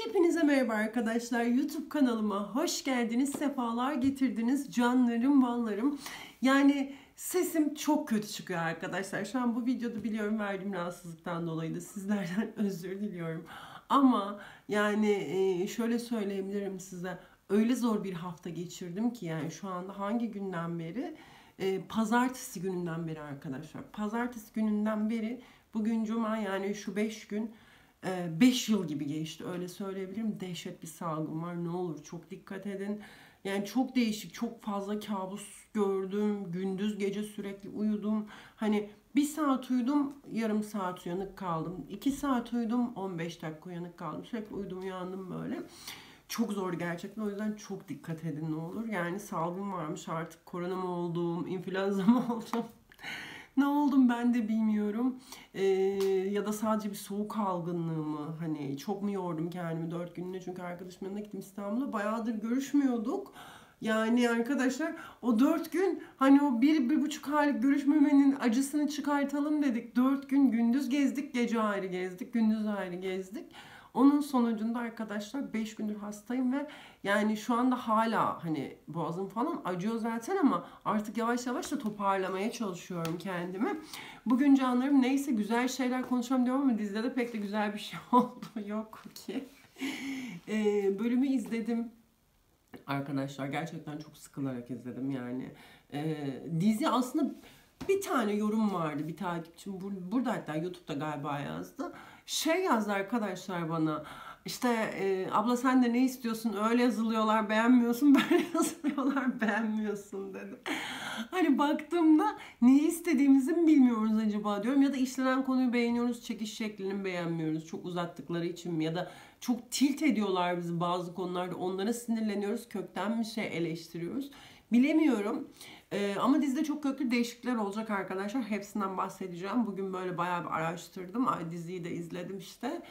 Hepinize merhaba arkadaşlar. YouTube kanalıma hoş geldiniz. Sefalar getirdiniz. Canlarım, ballarım. Yani sesim çok kötü çıkıyor arkadaşlar. Şu an bu videoda biliyorum verdiğim rahatsızlıktan dolayı da sizlerden özür diliyorum. Ama yani şöyle söyleyebilirim size. Öyle zor bir hafta geçirdim ki yani şu anda hangi günden beri? Pazartesi gününden beri arkadaşlar. Pazartesi gününden beri bugün cuma, yani şu 5 gün 5 yıl gibi geçti, öyle söyleyebilirim. Dehşet bir salgın var, ne olur çok dikkat edin. Yani çok değişik, çok fazla kabus gördüm. Gündüz gece sürekli uyudum. Hani bir saat uyudum, yarım saat uyanık kaldım. 2 saat uyudum, 15 dakika uyanık kaldım. Sürekli uyudum uyandım böyle. Çok zor gerçekten, o yüzden çok dikkat edin ne olur. Yani salgın varmış artık, korona mı oldum, influenza mı oldum? Ne oldum ben de bilmiyorum. Ya da sadece bir soğuk algınlığı mı? Hani çok mu yordum kendimi 4 gününe? Çünkü arkadaşımın yanına gittim İstanbul'a. Bayağıdır görüşmüyorduk. Yani arkadaşlar o 4 gün hani o bir buçuk aylık görüşmemenin acısını çıkartalım dedik. 4 gün gündüz gezdik, gece ayrı gezdik, gündüz ayrı gezdik. Onun sonucunda arkadaşlar 5 gündür hastayım ve yani şu anda hala hani boğazım falan acıyor zaten ama artık yavaş yavaş da toparlamaya çalışıyorum kendimi. Bugün canlarım neyse güzel şeyler konuşalım diyorum ama dizide de pek de güzel bir şey oldu yok ki. Bölümü izledim. Arkadaşlar gerçekten çok sıkılarak izledim yani. Dizi aslında bir tane yorum vardı, bir takipçim burada, hatta YouTube'da galiba yazdı. Şey yazdı arkadaşlar bana, işte abla sen de ne istiyorsun, öyle yazılıyorlar beğenmiyorsun, böyle yazılıyorlar beğenmiyorsun dedi. Hani baktığımda neyi istediğimizi mi bilmiyoruz acaba diyorum, ya da işlenen konuyu beğeniyoruz, çekiş şeklini beğenmiyoruz çok uzattıkları için mi, ya da çok tilt ediyorlar bizi bazı konularda, onlara sinirleniyoruz, kökten bir şey eleştiriyoruz. Bilemiyorum. Ama dizide çok köklü değişiklikler olacak arkadaşlar. Hepsinden bahsedeceğim. Bugün böyle bayağı bir araştırdım. Ay, diziyi de izledim işte.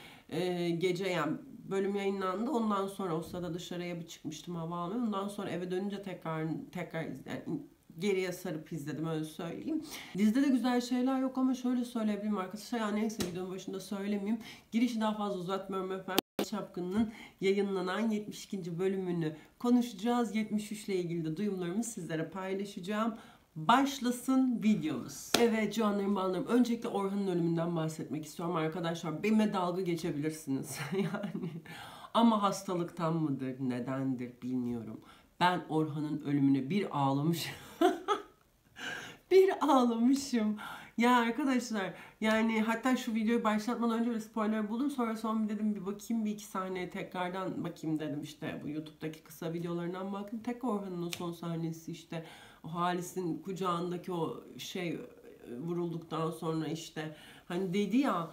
Gece yani bölüm yayınlandı. Ondan sonra o sırada dışarıya bir çıkmıştım hava almaya. Ondan sonra eve dönünce tekrar yani geriye sarıp izledim, öyle söyleyeyim. Dizide de güzel şeyler yok ama şöyle söyleyebilirim arkadaşlar. Yani neyse, videonun başında söylemeyeyim. Girişi daha fazla uzatmıyorum efendim. Çapkın'ın yayınlanan 72. bölümünü konuşacağız. 73 ile ilgili de duyumlarımı sizlere paylaşacağım. Başlasın videomuz. Evet canlarım ballarım. Öncelikle Orhan'ın ölümünden bahsetmek istiyorum arkadaşlar. Benimle dalga geçebilirsiniz. Yani. Ama hastalıktan mıdır, nedendir bilmiyorum. Ben Orhan'ın ölümüne bir ağlamışım. Bir ağlamışım. Ya arkadaşlar, yani hatta şu videoyu başlatmadan önce öyle spoiler buldum. Sonra son dedim bir bakayım, bir iki sahneye tekrardan bakayım dedim, işte bu YouTube'daki kısa videolarından baktım. Tek Orhan'ın o son sahnesi, işte o Halis'in kucağındaki o şey vurulduktan sonra, işte hani dedi ya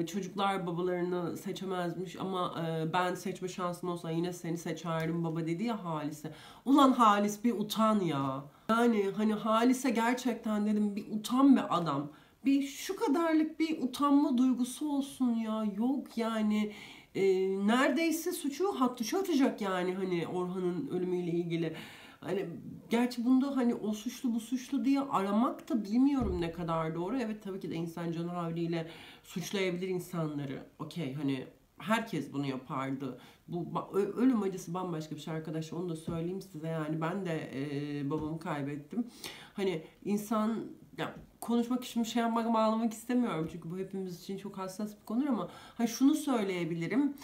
çocuklar babalarını seçemezmiş ama ben seçme şansım olsa yine seni seçerdim baba, dedi ya Halis'e. Ulan Halis, bir utan ya. Yani hani Halis'e gerçekten dedim, bir utan be adam. Bir şu kadarlık bir utanma duygusu olsun ya. Yok yani, neredeyse suçu hattuşa atacak yani, hani Orhan'ın ölümüyle ilgili. Hani gerçi bunda hani o suçlu bu suçlu diye aramak da bilmiyorum ne kadar doğru. Evet, tabii ki de insan canı havliyle suçlayabilir insanları. Okey, hani herkes bunu yapardı. Bu ölüm acısı bambaşka bir şey arkadaşlar, onu da söyleyeyim size. Yani ben de babamı kaybettim. Hani insan, ya konuşmak için bir şey yapmak, bağlamak istemiyorum çünkü bu hepimiz için çok hassas bir konu, ama hani şunu söyleyebilirim.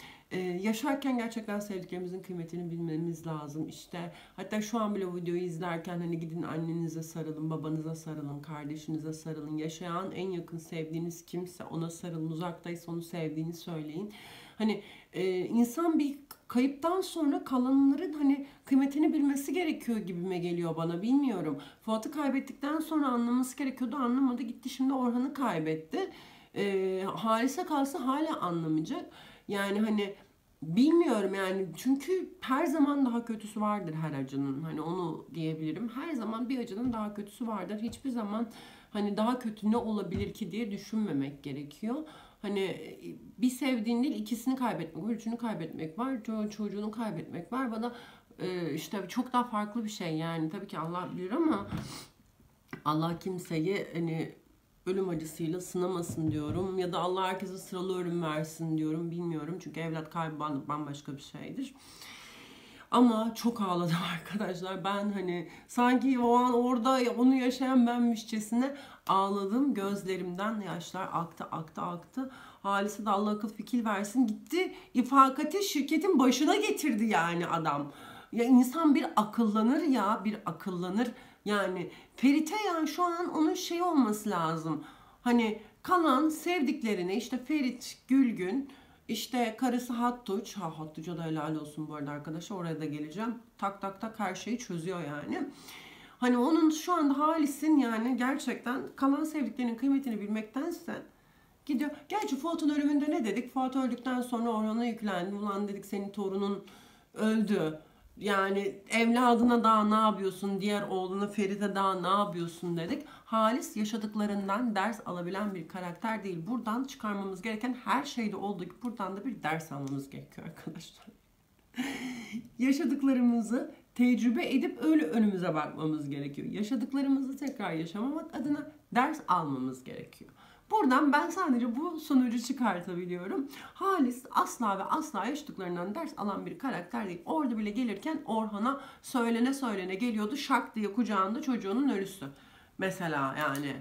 Yaşarken gerçekten sevdiklerimizin kıymetini bilmemiz lazım. İşte hatta şu an bile o videoyu izlerken hani gidin annenize sarılın, babanıza sarılın, kardeşinize sarılın. Yaşayan en yakın sevdiğiniz kimse ona sarılın, uzaktaysa onu sevdiğini söyleyin. Hani insan bir kayıptan sonra kalanların hani kıymetini bilmesi gerekiyor gibime geliyor bana, bilmiyorum. Fuat'ı kaybettikten sonra anlaması gerekiyordu, anlamadı, gitti şimdi Orhan'ı kaybetti. Halis'e kalsa hala anlamayacak. Yani hani bilmiyorum yani, çünkü her zaman daha kötüsü vardır her acının, hani onu diyebilirim. Her zaman bir acının daha kötüsü vardır. Hiçbir zaman hani daha kötü ne olabilir ki diye düşünmemek gerekiyor. Hani bir sevdiğin değil, ikisini kaybetmek var, üçünü kaybetmek var, çocuğunu kaybetmek var. Bana işte çok daha farklı bir şey yani. Tabii ki Allah bilir ama Allah kimseyi hani ölüm acısıyla sınamasın diyorum. Ya da Allah herkese sıralı ölüm versin diyorum. Bilmiyorum çünkü evlat kaybı bambaşka bir şeydir. Ama çok ağladım arkadaşlar. Ben hani sanki o an orada onu yaşayan benmişçesine ağladım. Gözlerimden yaşlar aktı aktı aktı. Halise de Allah akıl fikir versin. Gitti ifakati şirketin başına getirdi yani adam. Ya insan bir akıllanır ya, bir akıllanır. Yani Ferit'e yani şu an onun şey olması lazım. Hani kalan sevdiklerini işte Ferit Gülgün, işte karısı Hattuç. Hattuç'a da helal olsun bu arada arkadaşlar. Oraya da geleceğim. Tak tak tak her şeyi çözüyor yani. Hani onun şu anda Halis'in yani gerçekten kalan sevdiklerinin kıymetini bilmektense gidiyor. Gerçi Fuat'ın ölümünde ne dedik? Fuat öldükten sonra Orhan'a yüklendi. Ulan dedik senin torunun öldü. Yani evladına daha ne yapıyorsun? Diğer oğluna Ferit'e daha ne yapıyorsun dedik. Halis yaşadıklarından ders alabilen bir karakter değil. Buradan çıkarmamız gereken her şeyde olduğu gibi buradan da bir ders almamız gerekiyor arkadaşlar. Yaşadıklarımızı tecrübe edip öyle önümüze bakmamız gerekiyor. Yaşadıklarımızı tekrar yaşamamak adına ders almamız gerekiyor. Buradan ben sadece bu sonucu çıkartabiliyorum. Halis asla ve asla yaşadıklarından ders alan bir karakter değil. Orada bile gelirken Orhan'a söylene söylene geliyordu. Şak diye kucağında çocuğunun ölüsü. Mesela yani.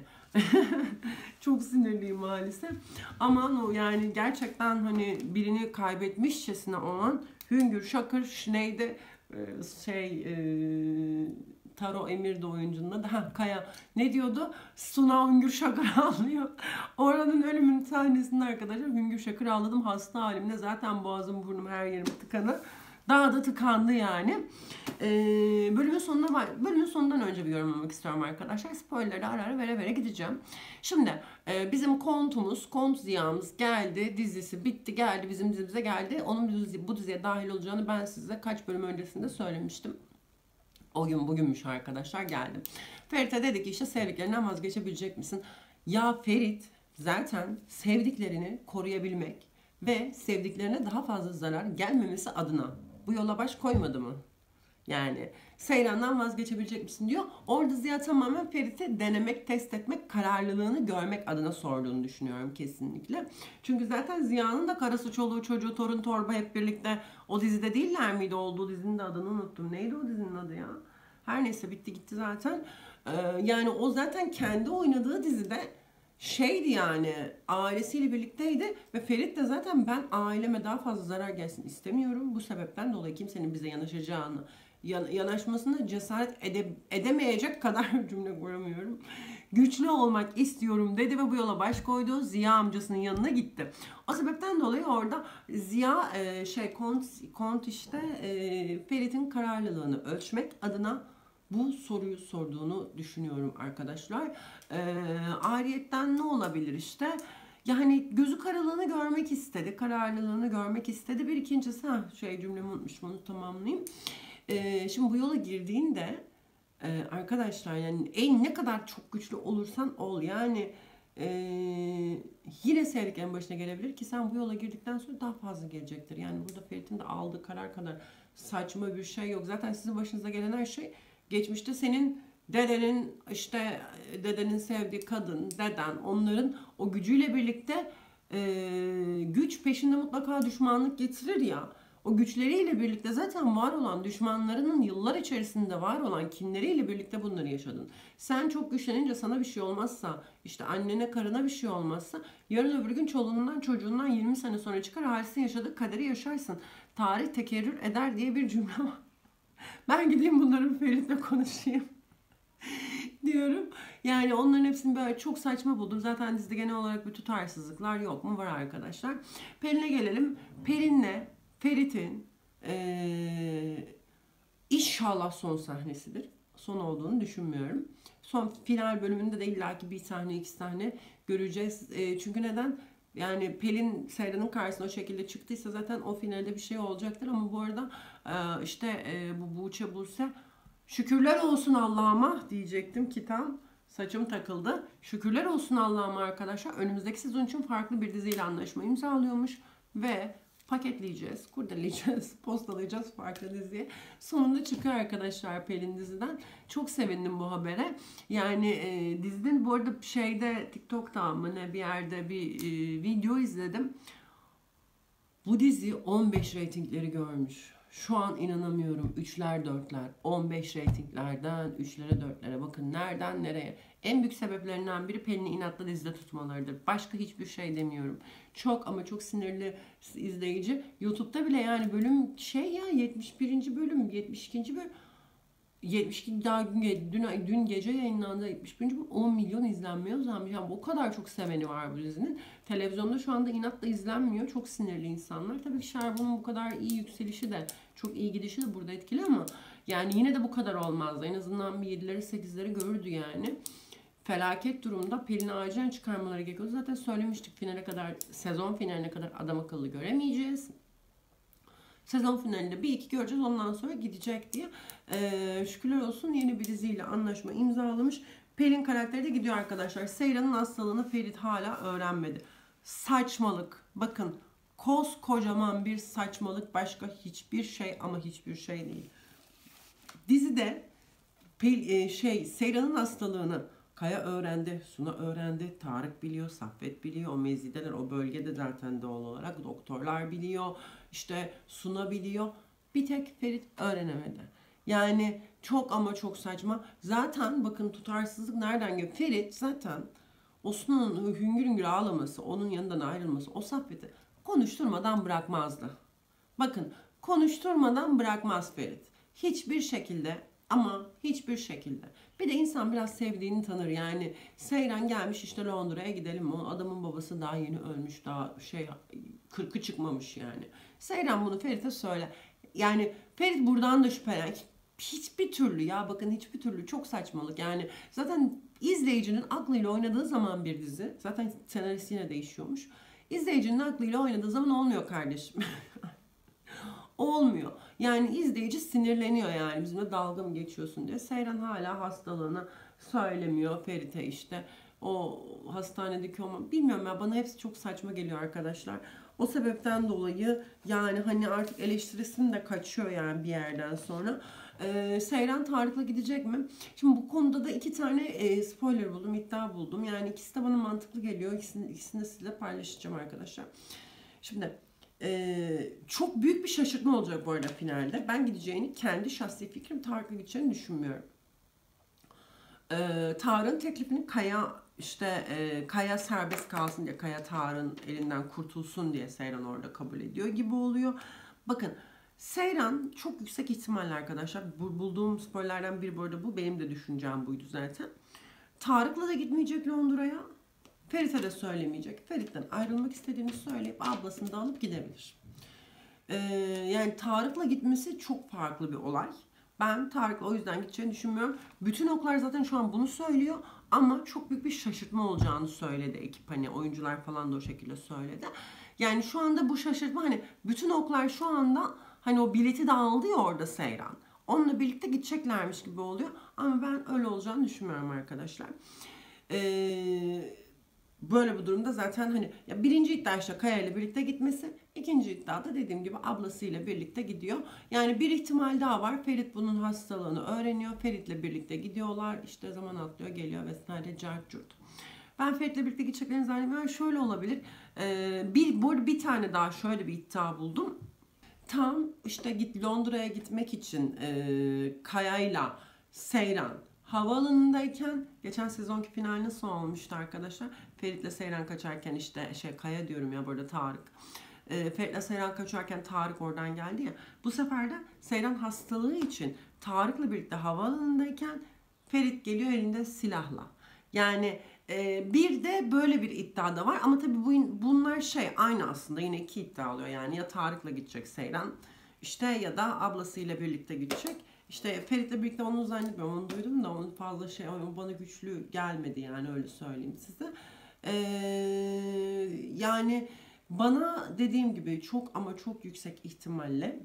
Çok sinirliyim maalesef. Ama yani gerçekten hani birini kaybetmişçesine o an Hüngür Şakır neydi Taro Emir de oyuncunun adı. Kaya. Ne diyordu? Suna Hüngür Şakır ağlıyor. Oranın ölümünün sahnesinde arkadaşlar Hüngür Şakır ağladım hasta halimle. Zaten boğazım burnum her yerim tıkanı. Daha da tıkandı yani. Bölümün sonundan önce bir yorumlamak istiyorum arkadaşlar. Spoiler'ı ara ara vere gideceğim. Şimdi bizim Kont Ziya'mız geldi. Dizisi bitti geldi. Bizim dizimize geldi. Onun bu diziye dahil olacağını ben size kaç bölüm öncesinde söylemiştim. O gün bugünmüş arkadaşlar geldim. Ferit'e dedi ki işte sevdiklerinden vazgeçebilecek misin? Ya Ferit zaten sevdiklerini koruyabilmek ve sevdiklerine daha fazla zarar gelmemesi adına bu yola baş koymadı mı? Yani Seyran'dan vazgeçebilecek misin diyor. Orada Ziya tamamen Ferit'i denemek, test etmek, kararlılığını görmek adına sorduğunu düşünüyorum kesinlikle. Çünkü zaten Ziya'nın da karısı, çoluğu, çocuğu, torun, torba hep birlikte o dizide değiller miydi? Olduğu dizinin de adını unuttum. Neydi o dizinin adı ya? Her neyse bitti gitti zaten. Yani o zaten kendi oynadığı dizide şeydi yani ailesiyle birlikteydi ve Ferit de zaten ben aileme daha fazla zarar gelsin istemiyorum. Bu sebepten dolayı kimsenin bize yanaşacağını, yanaşmasına cesaret edemeyecek kadar cümle kuramıyorum. Güçlü olmak istiyorum dedi ve bu yola baş koydu. Ziya amcasının yanına gitti. O sebepten dolayı orada Ziya Kont işte Ferit'in kararlılığını ölçmek adına bu soruyu sorduğunu düşünüyorum arkadaşlar. Ayrıyetten ne olabilir işte? Yani gözü karalığını görmek istedi. Kararlılığını görmek istedi. Bir ikincisi cümlemi unutmuşum onu tamamlayayım. Şimdi bu yola girdiğinde arkadaşlar yani ne kadar çok güçlü olursan ol yani yine sevdiklerin başına gelebilir ki sen bu yola girdikten sonra daha fazla gelecektir. Yani burada Ferit'in de aldığı karar kadar saçma bir şey yok. Zaten sizin başınıza gelen her şey geçmişte senin dedenin sevdiği kadın, deden onların o gücüyle birlikte güç peşinde mutlaka düşmanlık getirir ya. O güçleriyle birlikte zaten var olan düşmanlarının yıllar içerisinde var olan kinleriyle birlikte bunları yaşadın. Sen çok güçlenince sana bir şey olmazsa, işte annene karına bir şey olmazsa yarın öbür gün çoluğundan çocuğundan 20 sene sonra çıkar Halis'in yaşadığı kaderi yaşarsın. Tarih tekerrür eder diye bir cümle var. Ben gideyim bunların Ferit'le konuşayım diyorum. Yani onların hepsini böyle çok saçma buldum. Zaten dizide genel olarak bir tutarsızlıklar yok mu? Var arkadaşlar. Pelin'e gelelim. Pelin'le Ferit'in inşallah son sahnesidir. Son olduğunu düşünmüyorum. Son final bölümünde de illaki bir sahne iki sahne göreceğiz. Çünkü neden? Yani Pelin Seyran'ın karşısına o şekilde çıktıysa zaten o finalde bir şey olacaktır. Ama bu arada bu Buğçe Buse şükürler olsun Allah'ıma diyecektim ki tam saçım takıldı. Şükürler olsun Allah'ıma arkadaşlar. Önümüzdeki sezon için farklı bir diziyle anlaşma imzalıyormuş ve Paketleyeceğiz, kurdeleyeceğiz, postalayacağız farklı diziye. Sonunda çıkıyor arkadaşlar Pelin diziden. Çok sevindim bu habere. Yani dizinin bu arada şeyde TikTok'ta mı ne bir yerde bir video izledim. Bu dizi 15 reytingleri görmüş. Şu an inanamıyorum. 3'ler 4'ler. 15 reytinglerden 3'lere 4'lere. Bakın nereden nereye. En büyük sebeplerinden biri Pelin'i inatla dizide tutmalarıdır. Başka hiçbir şey demiyorum. Çok ama çok sinirli izleyici. YouTube'da bile yani bölüm şey ya 71. bölüm, 72. bölüm. 72 daha dün gece yayınlandı 71. bu 10 milyon izlenmeye uzanmış. Yani o kadar çok seveni var bu dizinin. Televizyonda şu anda inatla izlenmiyor. Çok sinirli insanlar. Tabii ki Şerbun'un bu kadar iyi yükselişi de çok iyi gidişi de burada etkili ama yani yine de bu kadar olmazdı. En azından bir 7'leri 8'leri görürdü yani. Felaket durumda Pelin'i acilen çıkarmaları gerekiyor. Zaten söylemiştik finale kadar, sezon finaline kadar adam akıllı göremeyeceğiz. Sezon finalinde bir iki göreceğiz ondan sonra gidecek diye. Şükürler olsun yeni bir diziyle anlaşma imzalamış. Pelin karakteri de gidiyor arkadaşlar. Seyran'ın hastalığını Ferit hala öğrenmedi. Saçmalık. Bakın koskocaman bir saçmalık, başka hiçbir şey ama hiçbir şey değil. Dizide Seyran'ın hastalığını Kaya öğrendi, Suna öğrendi, Tarık biliyor, Saffet biliyor, o mevzideler, o bölgede zaten doğal olarak doktorlar biliyor, işte Suna biliyor. Bir tek Ferit öğrenemedi. Yani çok ama çok saçma. Zaten bakın tutarsızlık nereden geliyor? Ferit zaten o Suna'nın hüngür hüngür ağlaması, onun yanından ayrılması, o Saffet'i konuşturmadan bırakmazdı. Bakın konuşturmadan bırakmaz Ferit. Hiçbir şekilde ama hiçbir şekilde. Bir de insan biraz sevdiğini tanır. Yani Seyran gelmiş işte Londra'ya gidelim. O adamın babası daha yeni ölmüş. Daha 40'ı çıkmamış yani. Seyran bunu Ferit'e söyle. Yani Ferit buradan da şüphelen. Hiçbir türlü ya bakın hiçbir türlü çok saçmalık. Yani zaten izleyicinin aklıyla oynadığı zaman bir dizi. Zaten senarist yine değişiyormuş. İzleyicinin aklıyla oynadığı zaman olmuyor kardeşim. Olmuyor. Yani izleyici sinirleniyor yani bizimle dalga mı geçiyorsun diye. Seyran hala hastalığını söylemiyor Ferit'e işte. O hastanedeki bilmiyorum ya bana hepsi çok saçma geliyor arkadaşlar. O sebepten dolayı yani hani artık eleştirisini de kaçıyor yani bir yerden sonra. Seyran Tarık'la gidecek mi? Şimdi bu konuda da iki tane spoiler buldum, iddia buldum. Yani ikisi de bana mantıklı geliyor. İkisini de sizinle paylaşacağım arkadaşlar. Şimdi çok büyük bir şaşırtma olacak bu arada finalde. Ben gideceğini kendi şahsi fikrim Tarık'la gideceğini düşünmüyorum. Tarık'ın teklifini Kaya serbest kalsın diye, Kaya Tarık'ın elinden kurtulsun diye Seyran orada kabul ediyor gibi oluyor. Bakın Seyran çok yüksek ihtimalle arkadaşlar bulduğum spoilerlerden biri bu arada bu. Benim de düşüncem buydu zaten. Tarık'la da gitmeyecek Londra'ya. Ferit'e de söylemeyecek. Ferit'ten ayrılmak istediğini söyleyip ablasını da alıp gidebilir. Yani Tarık'la gitmesi çok farklı bir olay. Ben Tarık'la o yüzden gideceğini düşünmüyorum. Bütün oklar zaten şu an bunu söylüyor. Ama çok büyük bir şaşırtma olacağını söyledi ekip. Hani oyuncular falan da o şekilde söyledi. Yani şu anda bu şaşırtma hani bütün oklar şu anda hani o bileti de aldı ya orada Seyran. Onunla birlikte gideceklermiş gibi oluyor. Ama ben öyle olacağını düşünmüyorum arkadaşlar. Böyle bir durumda zaten hani ya birinci iddia işte Kaya ile birlikte gitmesi, ikinci iddia da dediğim gibi ablasıyla birlikte gidiyor. Yani bir ihtimal daha var. Ferit bunun hastalığını öğreniyor. Ferit'le birlikte gidiyorlar. İşte zaman atlıyor, geliyor vesaire cart curt. Ben Ferit'le birlikte gideceklerini zannediyorum. Şöyle olabilir. Bu arada bir tane daha şöyle bir iddia buldum. Tam işte Londra'ya gitmek için Kaya'yla Seyran havaalanındayken geçen sezonki final nasıl olmuştu arkadaşlar? Ferit'le Seyran kaçarken işte Kaya diyorum ya burada Tarık. Ferit'le Seyran kaçarken Tarık oradan geldi ya. Bu sefer de Seyran hastalığı için Tarık'la birlikte havaalanındayken Ferit geliyor elinde silahla. Yani bir de böyle bir iddia da var ama tabii bunlar aynı aslında yine iki iddia oluyor yani ya Tarık'la gidecek Seyran işte ya da ablasıyla birlikte gidecek. İşte Ferit'le birlikte onu zannetmiyorum. Onu duydum da onun fazla bana güçlü gelmedi yani öyle söyleyeyim size. Yani bana dediğim gibi çok ama çok yüksek ihtimalle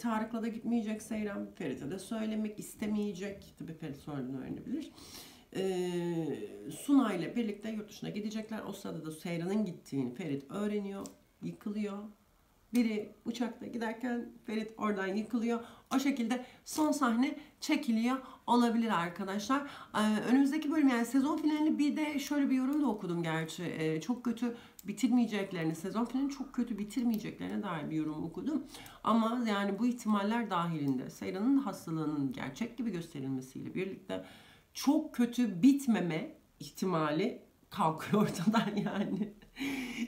Tarık'la da gitmeyecek Seyran. Ferit'e de söylemek istemeyecek. Tabii Ferit sonradan öğrenebilir. Suna ile birlikte yurt dışına gidecekler. O sırada da Seyran'ın gittiğini Ferit öğreniyor. Yıkılıyor. Biri uçakta giderken Ferit oradan yıkılıyor. O şekilde son sahne çekiliyor olabilir arkadaşlar. Önümüzdeki bölüm yani sezon finalini bir de şöyle bir yorum da okudum gerçi. Çok kötü bitirmeyeceklerini, sezon finalini çok kötü bitirmeyeceklerine dair bir yorum okudum. Ama yani bu ihtimaller dahilinde Seyran'ın hastalığının gerçek gibi gösterilmesiyle birlikte çok kötü bitmeme ihtimali kalkıyor ortadan yani.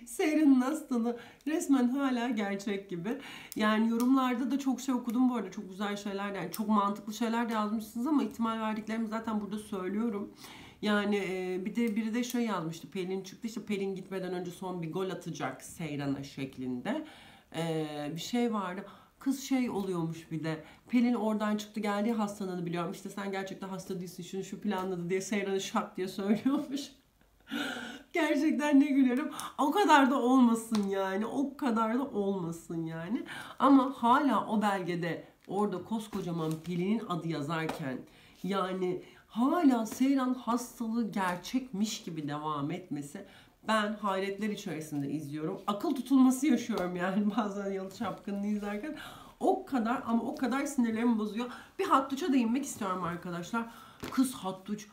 Seyran'ın hastalığı resmen hala gerçek gibi. Yani yorumlarda da çok şey okudum bu arada. Çok güzel şeyler yani çok mantıklı şeyler de yazmışsınız ama ihtimal verdiklerimi zaten burada söylüyorum. Yani bir de biri de şey yazmıştı. Pelin çıktı işte Pelin gitmeden önce son bir gol atacak Seyran'a şeklinde. Bir şey vardı. Kız şey oluyormuş bir de. Pelin oradan çıktı geldi hastalığını biliyorum. İşte sen gerçekten hasta değilsin şunu şu planladı diye Seyran'a şak diye söylüyormuş. Gerçekten ne gülerim. O kadar da olmasın yani. O kadar da olmasın yani. Ama hala o belgede orada koskocaman Pelin'in adı yazarken yani hala Seyran hastalığı gerçekmiş gibi devam etmesi ben hayretler içerisinde izliyorum. Akıl tutulması yaşıyorum yani bazen Yalı Çapkını'nı izlerken. O kadar ama o kadar sinirlerimi bozuyor. Bir Hattuç'a değinmek istiyorum arkadaşlar. Kız Hattuç.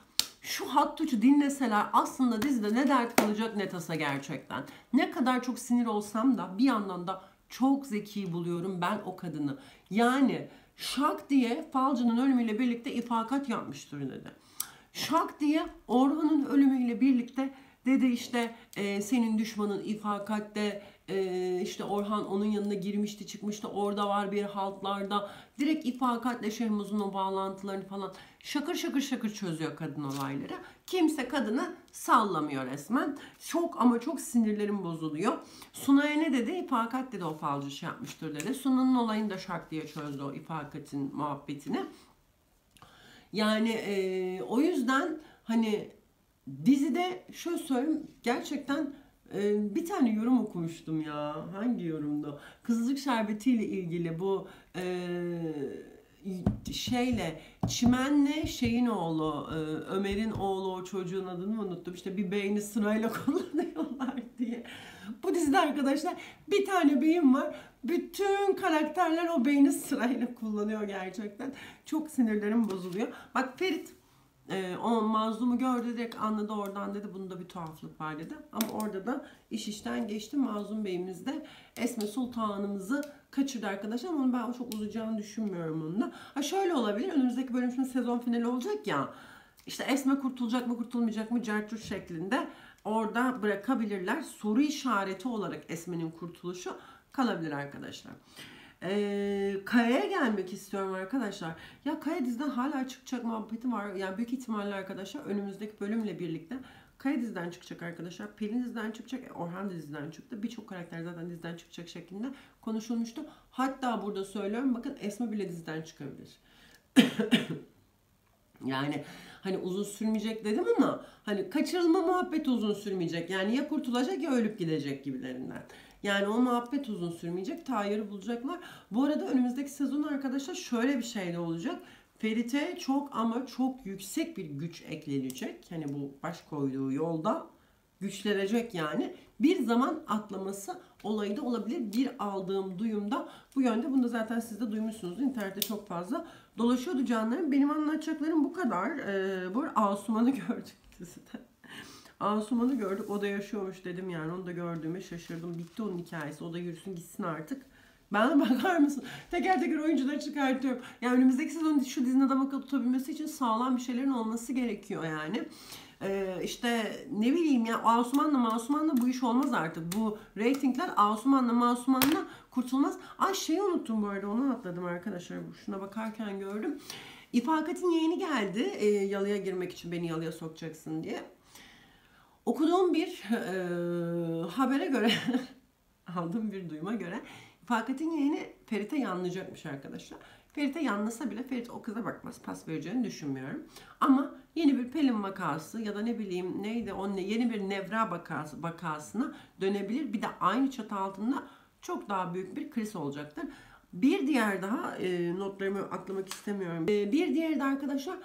Şu Hattuç'u dinleseler aslında dizide ne dert kalacak ne tasa gerçekten. Ne kadar çok sinir olsam da bir yandan da çok zeki buluyorum ben o kadını. Yani şak diye Falcı'nın ölümüyle birlikte ifakat yapmıştır dedi. Şak diye Orhan'ın ölümüyle birlikte dedi işte senin düşmanın ifakatte işte Orhan onun yanına girmişti çıkmıştı orada var bir haltlarda direkt ifakatle Şehmuz'un o bağlantılarını falan şakır şakır şakır çözüyor kadın olayları. Kimse kadını sallamıyor resmen. Çok ama çok sinirlerim bozuluyor. Suna'ya ne dedi? İfakat dedi o falcı şey yapmıştır dedi. Suna'nın olayını da şak diye çözdü o ifakatin muhabbetini. Yani o yüzden hani dizide şöyle söyleyeyim gerçekten bir tane yorum okumuştum ya. Hangi yorumdu? Kızılcık Şerbeti ile ilgili bu şeyle Çimen'le şeyin oğlu Ömer'in oğlu o çocuğun adını mı unuttum. İşte bir beyni sırayla kullanıyorlar diye. Bu dizide arkadaşlar bir tane beyin var. Bütün karakterler o beyni sırayla kullanıyor gerçekten. Çok sinirlerim bozuluyor. Bak Ferit o mazlumu gördü direkt anladı oradan dedi bunda bir tuhaflık var dedi. Ama orada da iş işten geçti. Mazlum Bey'imiz de Esme Sultanımızı kaçırdı arkadaşlar. Ama onu ben çok uzayacağını düşünmüyorum onunla. Ha şöyle olabilir. Önümüzdeki bölüm şimdi sezon finali olacak ya. İşte Esme kurtulacak mı kurtulmayacak mı Cercut şeklinde orada bırakabilirler. Soru işareti olarak Esme'nin kurtuluşu kalabilir arkadaşlar. Kaya'ya gelmek istiyorum arkadaşlar. Ya Kaya diziden hala çıkacak muhabbeti var. Yani büyük ihtimalle arkadaşlar önümüzdeki bölümle birlikte Kaya diziden çıkacak arkadaşlar. Pelin diziden çıkacak. Orhan da diziden çıktı. Birçok karakter zaten diziden çıkacak şeklinde konuşulmuştu. Hatta burada söylüyorum bakın Esme bile diziden çıkabilir. Yani hani uzun sürmeyecek dedim ama hani kaçırılma muhabbeti uzun sürmeyecek. Yani ya kurtulacak ya ölüp gidecek gibilerinden. Yani o muhabbet uzun sürmeyecek. Tayyar'ı bulacaklar. Bu arada önümüzdeki sezon arkadaşlar şöyle bir şey de olacak. Ferit'e çok ama çok yüksek bir güç eklenecek. Hani bu baş koyduğu yolda güçlenecek yani. Bir zaman atlaması olayı da olabilir. Bir aldığım duyumda bu yönde. Bunu da zaten siz de duymuşsunuz. İnternette çok fazla dolaşıyordu canlarım. Benim anlatacaklarım bu kadar. Bu arada Asuman'ı gördük dizide. Asuman'ı gördük. O da yaşıyormuş dedim yani. Onu da gördüğüme şaşırdım. Bitti onun hikayesi. O da yürüsün gitsin artık. Bana bakar mısın? Teker teker oyuncuları çıkartıyorum. Yani önümüzdeki sezon şu dizinin adam akıllı tutabilmesi için sağlam bir şeylerin olması gerekiyor yani. İşte ne bileyim ya Asuman'la bu iş olmaz artık. Bu reytingler Asuman'la kurtulmaz. Ay şeyi unuttum bu arada onu atladım arkadaşlar. Şuna bakarken gördüm. İfakat'in yeğeni geldi yalıya girmek için beni yalıya sokacaksın diye. Okuduğum bir habere göre aldığım bir duyuma göre İfakat'in yeğeni Ferit'e yanlayacakmış arkadaşlar. Ferit'e yanlasa bile Ferit o kıza bakmaz. Pas vereceğini düşünmüyorum. Ama yeni bir Pelin vakası ya da ne bileyim neydi o yeni bir Nevra vakasına dönebilir. Bir de aynı çatı altında çok daha büyük bir kriz olacaktır. Bir diğer daha notlarımı atlamak istemiyorum. Bir diğeri de arkadaşlar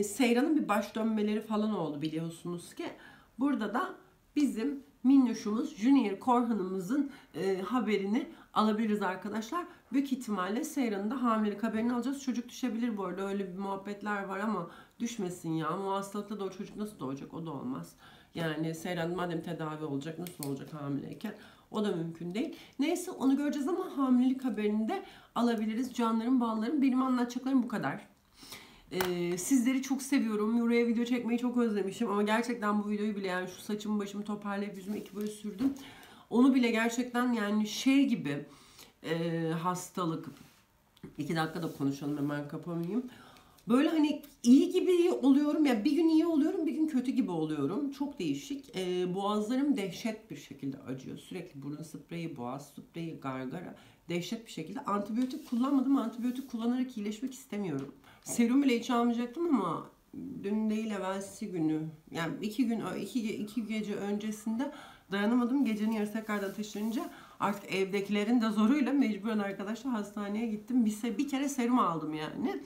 Seyran'ın bir baş dönmeleri falan oldu biliyorsunuz ki. Burada da bizim minnoşumuz Junior Korhan'ımızın haberini alabiliriz arkadaşlar. Büyük ihtimalle Seyran'ın da hamilelik haberini alacağız. Çocuk düşebilir bu arada, öyle bir muhabbetler var ama düşmesin ya. Ama o hastalıkta da o çocuk nasıl doğacak, o da olmaz. Yani Seyran madem tedavi olacak, nasıl olacak hamileyken? O da mümkün değil. Neyse, onu göreceğiz ama hamilelik haberini de alabiliriz. Canlarım, ballarım, benim anlatacaklarım bu kadar. Sizleri çok seviyorum. Buraya video çekmeyi çok özlemişim ama gerçekten bu videoyu bile, yani şu saçımı başımı toparlayıp yüzümü iki böyle sürdüm. Onu bile gerçekten yani şey gibi hastalık. 2 dakikada konuşalım, hemen kapamayayım. Böyle hani iyi gibi oluyorum ya, bir gün iyi oluyorum, bir gün kötü gibi oluyorum. Çok değişik. Boğazlarım dehşet bir şekilde acıyor. Sürekli burun spreyi, boğaz spreyi, gargara. Dehşet bir şekilde. Antibiyotik kullanmadım. Antibiyotik kullanarak iyileşmek istemiyorum. Serum bile hiç almayacaktım ama dün değil evvelsi günü, yani 2 gece öncesinde dayanamadım. Gecenin yarısı tekrardan taşınınca artık evdekilerin de zoruyla mecburen arkadaşlar hastaneye gittim. Bir kere serum aldım yani.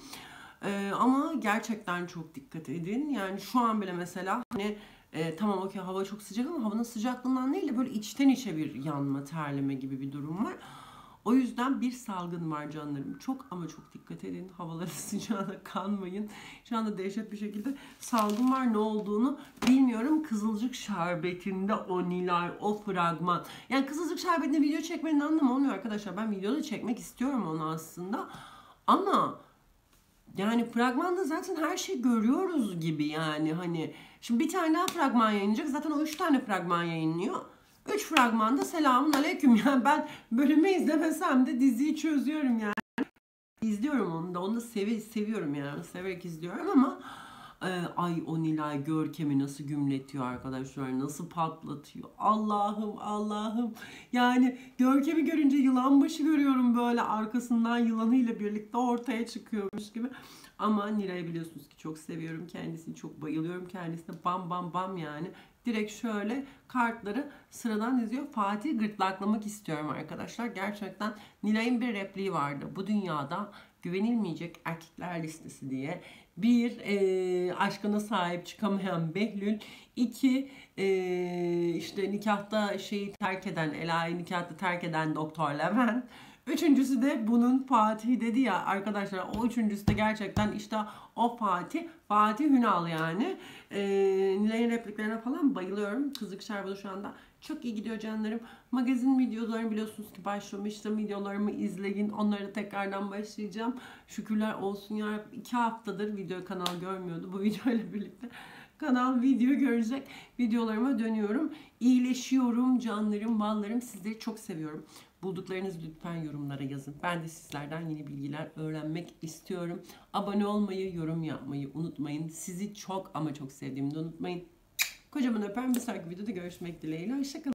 Ama gerçekten çok dikkat edin. Yani şu an bile mesela hani tamam okey, hava çok sıcak ama havanın sıcaklığından değil de böyle içten içe bir yanma, terleme gibi bir durum var. O yüzden bir salgın var canlarım. Çok ama çok dikkat edin. Havaların sıcağına kanmayın. Şu anda dehşet bir şekilde salgın var. Ne olduğunu bilmiyorum. Kızılcık Şerbeti'nde o Nilay, o fragman. Yani Kızılcık Şerbeti'nde video çekmenin anlamı olmuyor arkadaşlar. Ben videoda çekmek istiyorum onu aslında. Ama yani fragmanda zaten her şeyi görüyoruz gibi yani, hani şimdi bir tane daha fragman yayınlayacak, zaten o 3 tane fragman yayınlıyor. 3 fragmanda selamun aleyküm, yani ben bölümü izlemesem de diziyi çözüyorum yani. İzliyorum onu da, seviyorum yani, severek izliyorum ama ay o Nilay Görkem'i nasıl gümletiyor arkadaşlar, nasıl patlatıyor, Allah'ım Allah'ım. Yani Görkem'i görünce yılan başı görüyorum, böyle arkasından yılanıyla birlikte ortaya çıkıyormuş gibi. Ama Nilay'ı biliyorsunuz ki çok seviyorum kendisini, çok bayılıyorum kendisine, bam bam bam yani. Direkt şöyle kartları sıradan diziyor. Fatih gırtlaklamak istiyorum arkadaşlar. Gerçekten Nilay'ın bir repliği vardı. Bu dünyada güvenilmeyecek erkekler listesi diye. Bir, aşkına sahip çıkamayan Behlül. İki, işte nikahta şeyi terk eden, Ela'yı nikahta terk eden Doktor Levent. Üçüncüsü de bunun Fatih dedi ya arkadaşlar, o üçüncüsü de gerçekten işte o Fatih Hünal yani. Nilay'ın repliklerine falan bayılıyorum. Kızlık Şerbeti şu anda çok iyi gidiyor canlarım. Magazin videolarını biliyorsunuz ki başlamıştım. Videolarımı izleyin. Onları tekrardan başlayacağım. Şükürler olsun ya. 2 haftadır video kanal görmüyordu. Bu videoyla birlikte kanal video görecek. Videolarıma dönüyorum. İyileşiyorum canlarım, ballarım. Sizleri çok seviyorum. Bulduklarınızı lütfen yorumlara yazın. Ben de sizlerden yeni bilgiler öğrenmek istiyorum. Abone olmayı, yorum yapmayı unutmayın. Sizi çok ama çok sevdiğimi de unutmayın. Kocaman öpem. Bir sonraki videoda görüşmek dileğiyle. Hoşçakalın.